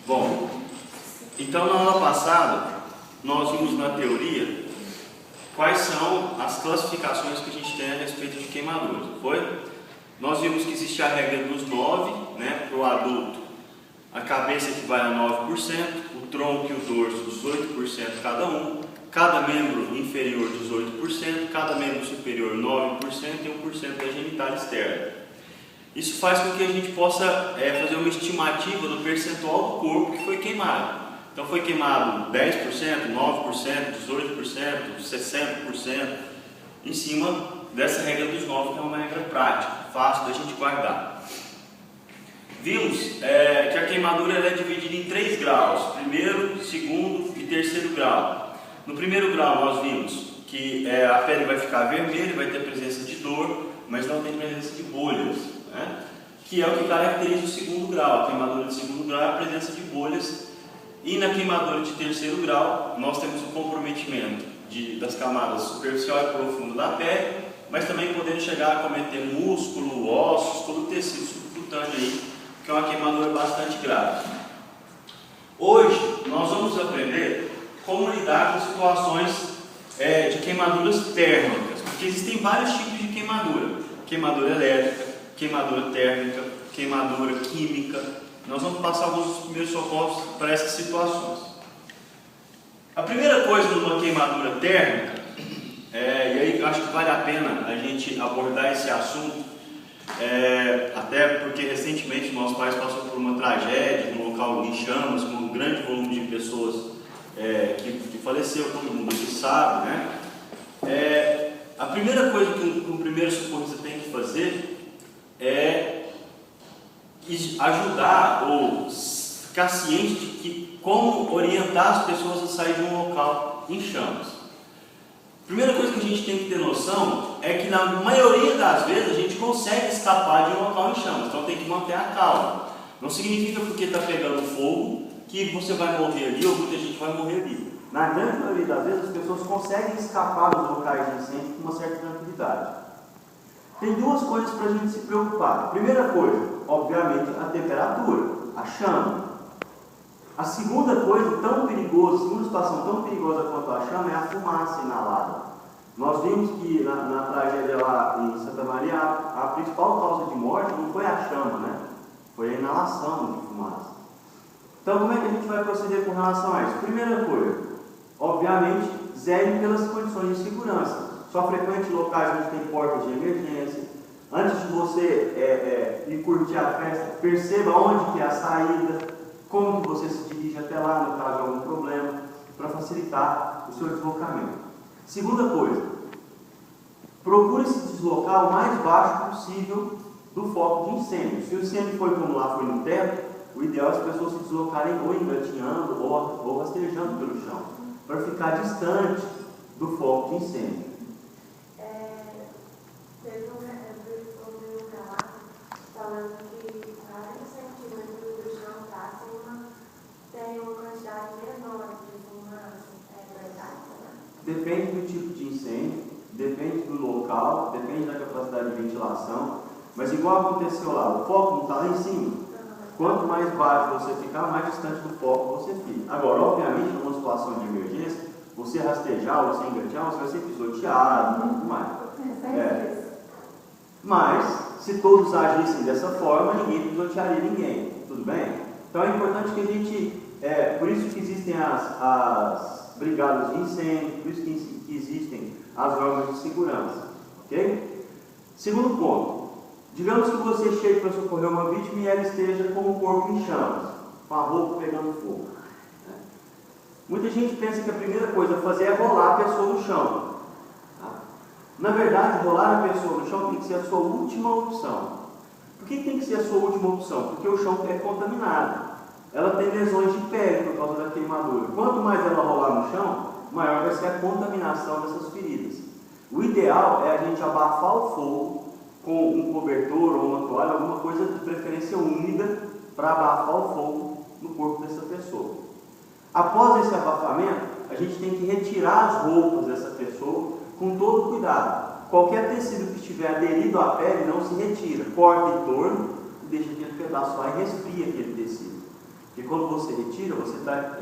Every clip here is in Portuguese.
Bom, então na aula passada nós vimos na teoria quais são as classificações que a gente tem a respeito de queimaduras, foi? Nós vimos que existe a regra dos 9, né, para o adulto, a cabeça equivale a 9%, o tronco e o dorso 18% cada um, cada membro inferior 18%, cada membro superior 9% e 1% da genital externa. Isso faz com que a gente possa fazer uma estimativa do percentual do corpo que foi queimado. Então foi queimado 10%, 9%, 18%, 60%, em cima dessa regra dos 9, que é uma regra prática, fácil da gente guardar. Vimos que a queimadura ela é dividida em 3 graus, primeiro, segundo e terceiro grau. No primeiro grau nós vimos que a pele vai ficar vermelha, vai ter presença de dor, mas não tem presença de bolhas, né? Que é o que caracteriza o segundo grau. A queimadura de segundo grau é a presença de bolhas, e na queimadura de terceiro grau nós temos o comprometimento das camadas superficial e profunda da pele, mas também podendo chegar a cometer músculo, ossos, todo o tecido subcutâneo aí, que é uma queimadura bastante grave. Hoje nós vamos aprender como lidar com situações de queimaduras térmicas, porque existem vários tipos de queimadura: queimadura elétrica, queimadura térmica, queimadura química. Nós vamos passar alguns dos primeiros socorros para essas situações. A primeira coisa numa queimadura térmica, e aí acho que vale a pena a gente abordar esse assunto, até porque recentemente nossos pais passaram por uma tragédia num local em chamas, com um grande volume de pessoas que faleceu, todo mundo aqui sabe, né? A primeira coisa que um primeiro socorrista tem que fazer é ajudar ou ficar ciente de que como orientar as pessoas a sair de um local em chamas. A primeira coisa que a gente tem que ter noção é que na maioria das vezes a gente consegue escapar de um local em chamas, então tem que manter a calma. Não significa porque está pegando fogo que você vai morrer ali ou muita gente vai morrer ali. Na grande maioria das vezes as pessoas conseguem escapar dos locais de incêndio com uma certa tranquilidade. Tem 2 coisas para a gente se preocupar. A primeira coisa, obviamente, a temperatura, a chama. A segunda coisa tão perigosa, a segunda situação tão perigosa quanto a chama é a fumaça inalada. Nós vimos que na tragédia lá em Santa Maria, a principal causa de morte não foi a chama, né? Foi a inalação de fumaça. Então, como é que a gente vai proceder com relação a isso? Primeira coisa, obviamente, zele pelas condições de segurança. Só frequente locais onde tem portas de emergência. Antes de você ir curtir a festa, perceba onde que é a saída, como que você se dirige até lá no caso de algum problema, para facilitar o seu deslocamento. Segunda coisa, procure se deslocar o mais baixo possível do foco de incêndio. Se o incêndio foi como lá, foi no teto, o ideal é as pessoas se deslocarem ou engatinhando ou rastejando pelo chão, para ficar distante do foco de incêndio. Teve um relato falando que 40 centímetros do chão tem uma quantidade menor de fumaça. É verdade, né? Depende do tipo de incêndio, depende do local, depende da capacidade de ventilação, mas igual aconteceu lá, o foco não está lá em cima. Quanto mais baixo você ficar, mais distante do foco você fica. Agora, obviamente, numa situação de emergência, você rastejar ou você engatear, você vai ser pisoteado e tudo mais. Mas, se todos agissem dessa forma, ninguém pisotearia ninguém, tudo bem? Então é importante que a gente, por isso que existem as brigadas de incêndio, por isso que existem as normas de segurança, ok? Segundo ponto, digamos que você chegue para socorrer uma vítima e ela esteja com o corpo em chamas, com a roupa pegando fogo. Muita gente pensa que a primeira coisa a fazer é rolar a pessoa no chão. Na verdade, rolar a pessoa no chão tem que ser a sua última opção. Por que tem que ser a sua última opção? Porque o chão é contaminado. Ela tem lesões de pele por causa da queimadura. Quanto mais ela rolar no chão, maior vai ser a contaminação dessas feridas. O ideal é a gente abafar o fogo com um cobertor ou uma toalha, alguma coisa de preferência úmida, para abafar o fogo no corpo dessa pessoa. Após esse abafamento, a gente tem que retirar as roupas dessa pessoa com todo cuidado. Qualquer tecido que estiver aderido à pele não se retira. Corta em torno e deixa aquele pedaço lá e resfria aquele tecido. Porque quando você retira, você está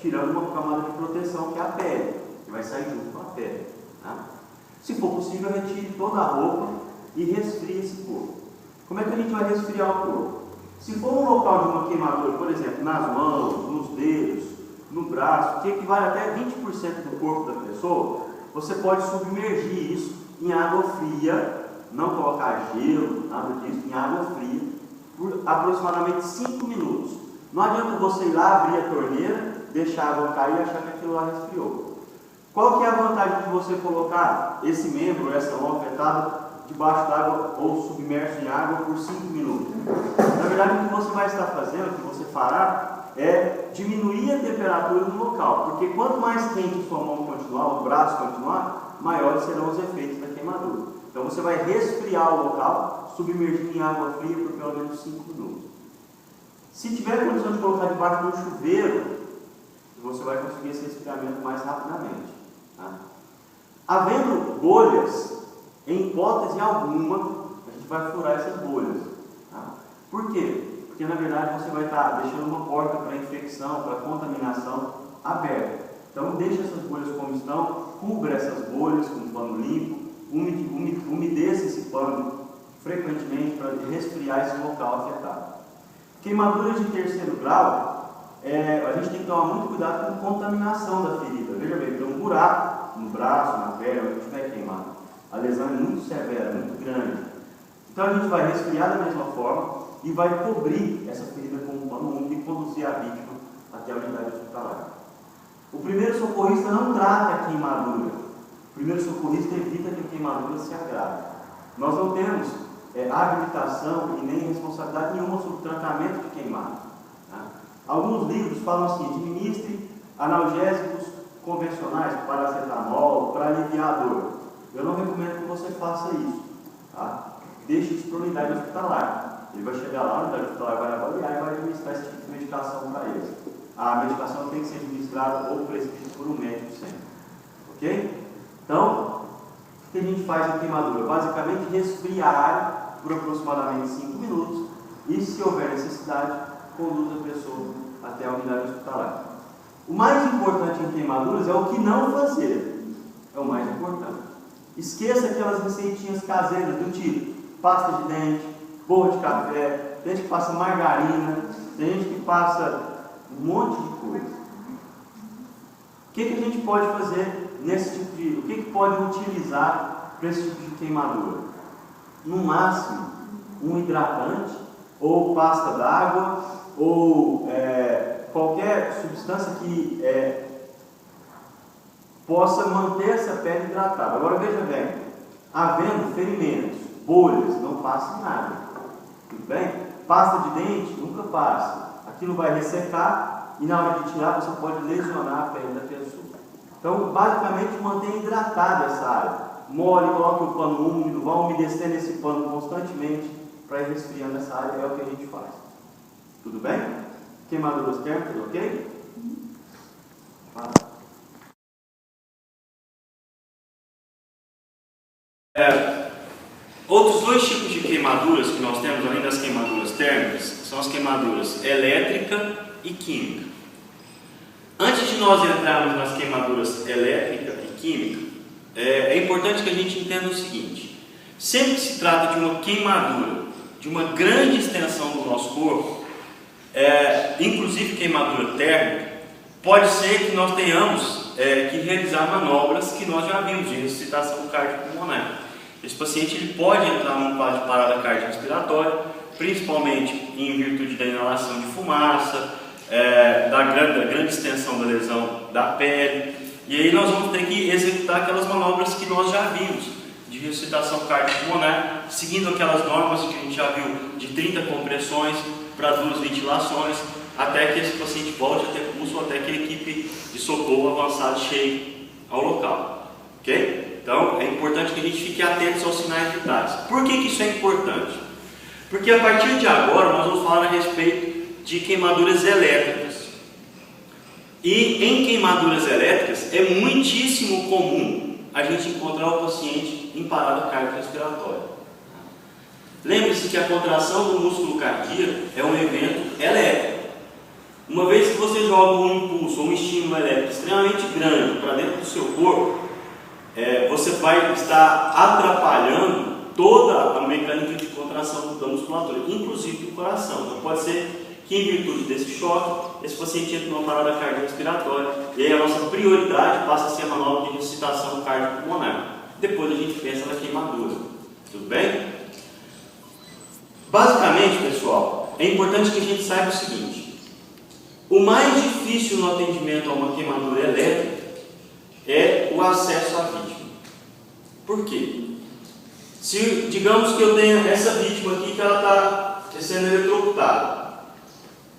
tirando uma camada de proteção, que é a pele, que vai sair junto com a pele. Tá? Se for possível, retire toda a roupa e resfrie esse corpo. Como é que a gente vai resfriar o corpo? Se for um local de uma queimadura, por exemplo, nas mãos, nos dedos, no braço, que equivale até 20% do corpo da pessoa, você pode submergir isso em água fria, não colocar gelo, nada disso, em água fria, por aproximadamente 5 minutos. Não adianta você ir lá, abrir a torneira, deixar a água cair e achar que aquilo lá resfriou. Qual que é a vantagem de você colocar esse membro, essa mão afetada, debaixo d'água ou submerso em água por 5 minutos? Na verdade, o que você vai estar fazendo, o que você fará, é diminuir a temperatura no local, porque quanto mais quente sua mão continuar, o braço continuar, maiores serão os efeitos da queimadura. Então você vai resfriar o local, submergindo em água fria por pelo menos 5 minutos. Se tiver condição de colocar debaixo do chuveiro, você vai conseguir esse resfriamento mais rapidamente. Tá? Havendo bolhas, em hipótese alguma, a gente vai furar essas bolhas. Tá? Por quê? Porque na verdade você vai estar deixando uma porta para infecção, para contaminação aberta. Então deixe essas bolhas como estão, cubra essas bolhas com um pano limpo, umedeça esse pano frequentemente para resfriar esse local afetado. Queimaduras de terceiro grau, a gente tem que tomar muito cuidado com a contaminação da ferida. Veja bem, tem um buraco no braço, na perna, onde estiver queimado. A lesão é muito severa, muito grande. Então a gente vai resfriar da mesma forma e vai cobrir essa ferida com um pano úmido e conduzir a vítima até a unidade hospitalar. O primeiro socorrista não trata a queimadura. O primeiro socorrista evita que a queimadura se agrave. Nós não temos habilitação e nem responsabilidade nenhuma sobre o tratamento de queimado. Tá? Alguns livros falam assim: administre analgésicos convencionais, paracetamol, para aliviar a dor. Eu não recomendo que você faça isso. Tá? Deixe isso para a unidade hospitalar. Ele vai chegar lá, a unidade hospitalar vai avaliar e vai administrar esse tipo de medicação para eles. A medicação tem que ser administrada ou prescrita por um médico sempre. Ok? Então, o que a gente faz na queimadura? Basicamente, resfria a área por aproximadamente 5 minutos e, se houver necessidade, conduz a pessoa até a unidade hospitalar. O mais importante em queimaduras é o que não fazer. É o mais importante. Esqueça aquelas receitinhas caseiras do tipo pasta de dente, borra de café, tem gente que passa margarina, tem gente que passa um monte de coisa. O que a gente pode fazer nesse tipo de... O que pode utilizar para esse tipo de queimadura? No máximo, um hidratante, ou pasta d'água, ou qualquer substância que possa manter essa pele hidratada. Agora veja bem, havendo ferimentos, bolhas, não passa nada. Tudo bem? Pasta de dente, nunca passa. Aquilo vai ressecar e na hora de tirar você pode lesionar a pele da pessoa. Então, basicamente, mantenha hidratada essa área. Molhe, coloque o pano úmido, vá umedecendo esse pano constantemente para ir resfriando essa área, é o que a gente faz. Tudo bem? Queimaduras térmicas, ok? Outros dois tipos de queimaduras que nós temos, além das queimaduras térmicas, são as queimaduras elétrica e química. Antes de nós entrarmos nas queimaduras elétrica e química, é importante que a gente entenda o seguinte: sempre que se trata de uma queimadura de uma grande extensão do nosso corpo, inclusive queimadura térmica, pode ser que nós tenhamos que realizar manobras que nós já vimos de ressuscitação cardiopulmonar. Esse paciente ele pode entrar num quadro de parada cardiorrespiratória, principalmente em virtude da inalação de fumaça, da grande extensão da lesão da pele, e aí nós vamos ter que executar aquelas manobras que nós já vimos de ressuscitação cardiopulmonar, seguindo aquelas normas que a gente já viu de 30 compressões para 2 ventilações, até que esse paciente volte a ter pulso, até que a equipe de socorro avançado chegue ao local. Ok? Então é importante que a gente fique atento aos sinais vitais. Por que isso é importante? Porque a partir de agora nós vamos falar a respeito de queimaduras elétricas. E em queimaduras elétricas é muitíssimo comum a gente encontrar o paciente em parada cardiorrespiratória. Lembre-se que a contração do músculo cardíaco é um evento elétrico. Uma vez que você joga um impulso ou um estímulo elétrico extremamente grande para dentro do seu corpo, você vai estar atrapalhando toda a mecânica de contração da musculatura, inclusive do coração. Então pode ser que, em virtude desse choque, esse paciente entre numa parada cardiorrespiratória, e aí a nossa prioridade passa a ser a manobra de ressuscitação cardiopulmonar. Depois a gente pensa na queimadura. Tudo bem? Basicamente, pessoal, é importante que a gente saiba o seguinte: o mais difícil no atendimento a uma queimadura elétrica é o acesso à vítima. Por quê? Se, digamos que eu tenho essa vítima aqui que ela está sendo eletrocutada,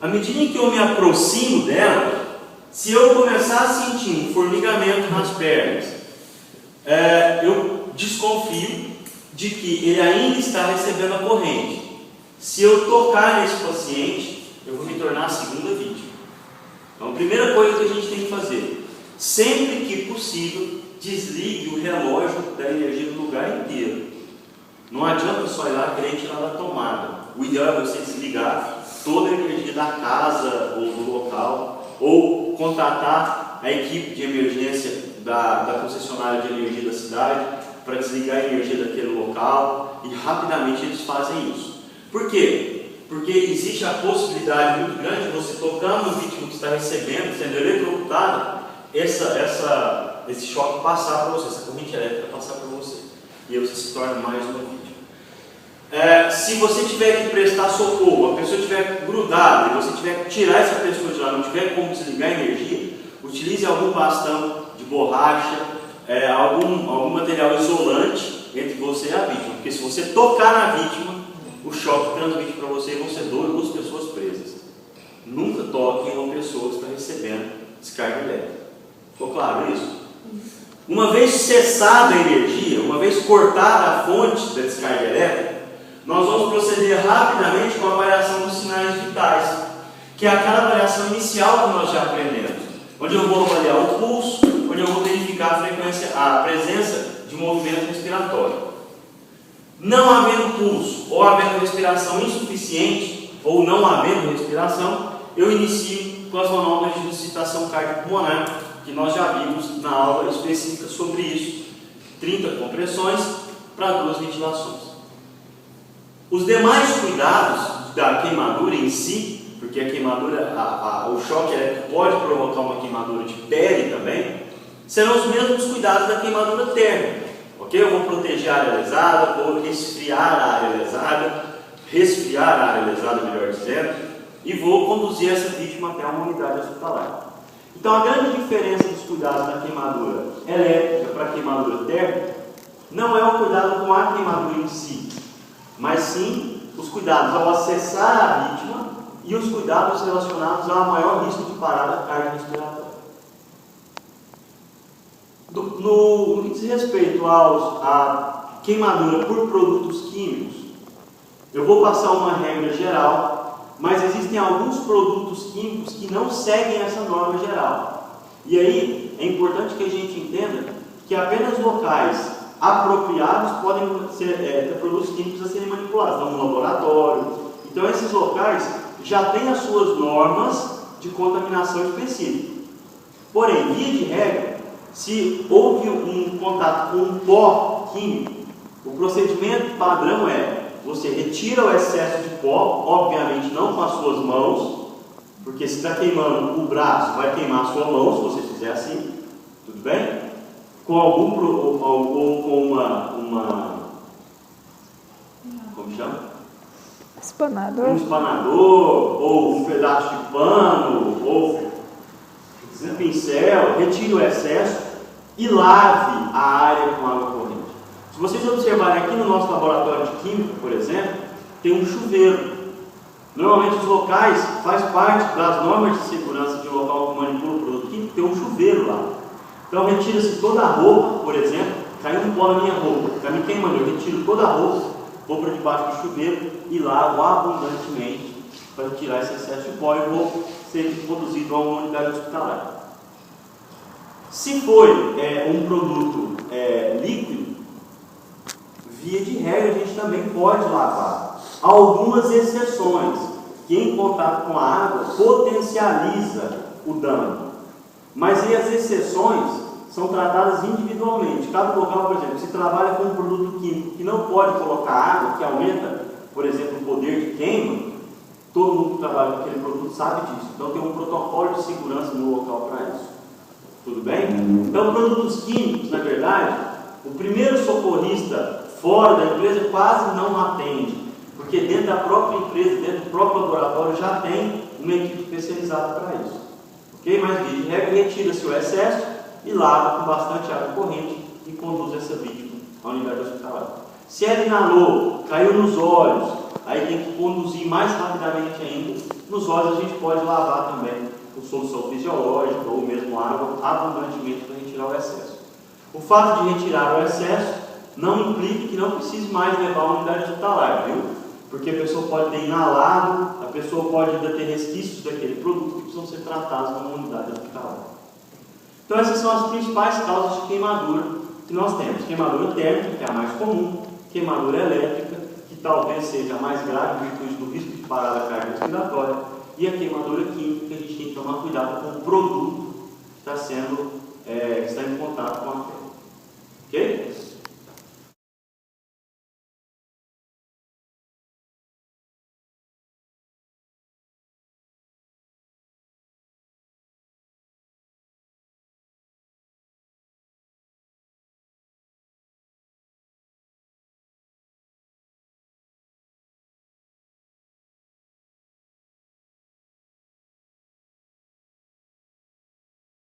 à medida em que eu me aproximo dela, se eu começar a sentir um formigamento nas pernas, eu desconfio de que ele ainda está recebendo a corrente. Se eu tocar nesse paciente, eu vou me tornar a segunda vítima. Então, a primeira coisa que a gente tem que fazer, sempre que possível, desligue o relógio da energia do lugar inteiro. Não adianta só ir lá querer tirar da tomada. O ideal é você desligar toda a energia da casa ou do local, ou contatar a equipe de emergência da concessionária de energia da cidade para desligar a energia daquele local, e rapidamente eles fazem isso. Por quê? Porque existe a possibilidade muito grande de você tocar no vítima que está recebendo, sendo eletrocutado, esse choque passar para você, essa corrente elétrica passar para você, e aí você se torna mais uma vítima. Se você tiver que prestar socorro, a pessoa estiver grudada, e você tiver que tirar essa pessoa de lá, não tiver como desligar a energia, utilize algum bastão de borracha, algum material isolante entre você e a vítima, porque se você tocar na vítima, o choque transmite para você e vão ser duas pessoas presas. Nunca toque em uma pessoa que está recebendo descarga elétrica. Ficou claro isso? Uma vez cessada a energia, uma vez cortada a fonte da descarga elétrica, nós vamos proceder rapidamente com a avaliação dos sinais vitais, que é aquela avaliação inicial que nós já aprendemos, onde eu vou avaliar o pulso, onde eu vou verificar a presença de movimento respiratório. Não havendo pulso ou havendo respiração insuficiente, ou não havendo respiração, eu inicio com as manobras de ressuscitação cardiopulmonar, que nós já vimos na aula específica sobre isso. 30 compressões para 2 ventilações. Os demais cuidados da queimadura em si, porque a queimadura, o choque elétrico pode provocar uma queimadura de pele também, serão os mesmos cuidados da queimadura térmica. Ok? Eu vou proteger a área lesada, vou resfriar a área lesada, melhor dizendo, e vou conduzir essa vítima até uma unidade hospitalar. Então, a grande diferença dos cuidados da queimadura elétrica para a queimadura térmica não é o cuidado com a queimadura em si, mas sim os cuidados ao acessar a vítima e os cuidados relacionados ao maior risco de parada cardiorrespiratória. No que diz respeito à queimadura por produtos químicos, eu vou passar uma regra geral, mas existem alguns produtos químicos que não seguem essa norma geral. E aí é importante que a gente entenda que apenas locais apropriados podem ter produtos químicos a serem manipulados, então no laboratório. Então esses locais já têm as suas normas de contaminação específica. Porém, via de regra, se houve um contato com um pó químico, o procedimento padrão é: você retira o excesso de pó, obviamente não com as suas mãos, porque se está queimando o braço, vai queimar a sua mão se você fizer assim, tudo bem? Com como chama? Espanador. Um espanador, ou um pedaço de pano, ou um pincel, retire o excesso e lave a área com água corrente. Se vocês observarem aqui no nosso laboratório de química, por exemplo, tem um chuveiro. Normalmente os locais, faz parte das normas de segurança de um local que manipula o produto químico, tem um chuveiro lá. Então retira-se toda a roupa, por exemplo, caiu um pó na minha roupa, está me queimando, eu retiro toda a roupa, vou para debaixo do chuveiro e lavo abundantemente para tirar esse excesso de pó e vou ser conduzido a uma unidade hospitalar. Se for um produto líquido, via de regra a gente também pode lavar. Há algumas exceções, que em contato com a água potencializa o dano. Mas aí as exceções são tratadas individualmente. Cada local, por exemplo, se trabalha com um produto químico que não pode colocar água, que aumenta, por exemplo, o poder de queima, todo mundo que trabalha com aquele produto sabe disso. Então tem um protocolo de segurança no local para isso. Tudo bem? Então, produtos químicos, na verdade, o primeiro socorrista fora da empresa quase não atende, porque dentro da própria empresa, dentro do próprio laboratório, já tem uma equipe especializada para isso. Ok? Mas, de regra, retira-se o excesso e lava com bastante água corrente e conduz essa vítima à unidade hospitalar. Se ela inalou, caiu nos olhos, aí tem que conduzir mais rapidamente ainda. Nos olhos a gente pode lavar também com solução fisiológica ou mesmo água abundantemente para retirar o excesso. O fato de retirar o excesso não implica que não precise mais levar a unidade hospitalar, viu? Porque a pessoa pode ter inalado, a pessoa pode ainda ter resquícios daquele produto que precisam ser tratados numa unidade hospitalar. Então essas são as principais causas de queimadura que nós temos. Queimadura térmica, que é a mais comum, queimadura elétrica, que talvez seja a mais grave em virtude do risco de parada cardiorrespiratória, e a queimadura química, que a gente tem que tomar cuidado com o produto que está em contato com a pele. Ok?